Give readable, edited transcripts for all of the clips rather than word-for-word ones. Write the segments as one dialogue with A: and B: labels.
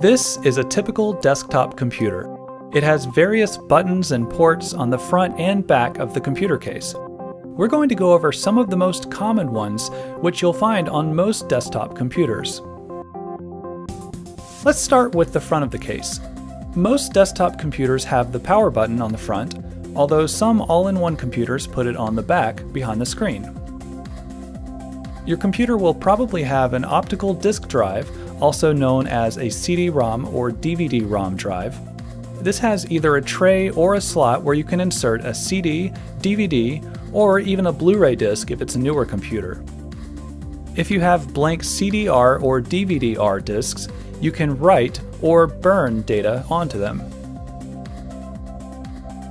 A: This is a typical desktop computer. It has various buttons and ports on the front and back of the computer case. We're going to go over some of the most common ones, which you'll find on most desktop computers. Let's start with the front of the case. Most desktop computers have the power button on the front, although some all-in-one computers put it on the back behind the screen. Your computer will probably have an optical disk drive, also known as a CD-ROM or DVD-ROM drive. This has either a tray or a slot where you can insert a CD, DVD, or even a Blu-ray disc if it's a newer computer. If you have blank CDR or DVD-R discs, you can write or burn data onto them.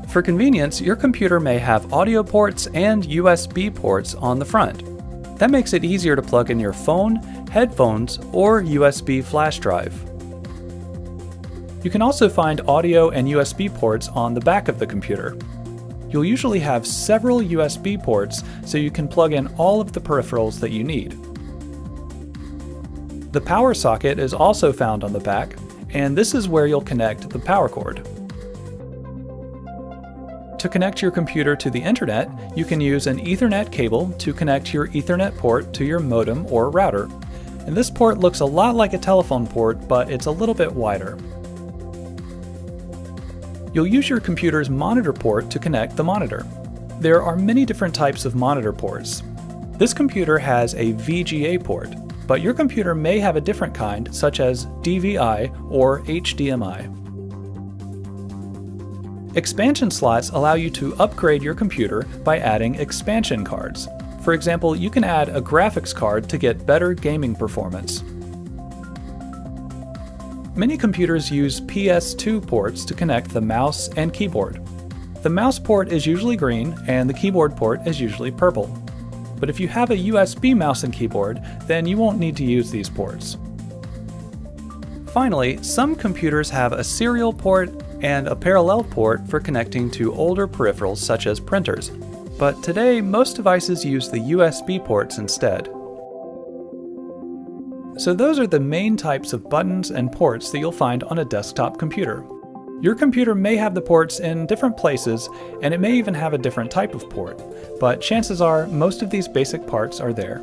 A: For convenience, your computer may have audio ports and USB ports on the front. That makes it easier to plug in your phone, headphones, or USB flash drive. You can also find audio and USB ports on the back of the computer. You'll usually have several USB ports so you can plug in all of the peripherals that you need. The power socket is also found on the back, and this is where you'll connect the power cord. To connect your computer to the internet, you can use an Ethernet cable to connect your Ethernet port to your modem or router. And this port looks a lot like a telephone port, but it's a little bit wider. You'll use your computer's monitor port to connect the monitor. There are many different types of monitor ports. This computer has a VGA port, but your computer may have a different kind, such as DVI or HDMI. Expansion slots allow you to upgrade your computer by adding expansion cards. For example, you can add a graphics card to get better gaming performance. Many computers use PS2 ports to connect the mouse and keyboard. The mouse port is usually green and the keyboard port is usually purple. But if you have a USB mouse and keyboard, then you won't need to use these ports. Finally, some computers have a serial port and a parallel port for connecting to older peripherals such as printers. But today, most devices use the USB ports instead. So those are the main types of buttons and ports that you'll find on a desktop computer. Your computer may have the ports in different places, and it may even have a different type of port, but chances are most of these basic parts are there.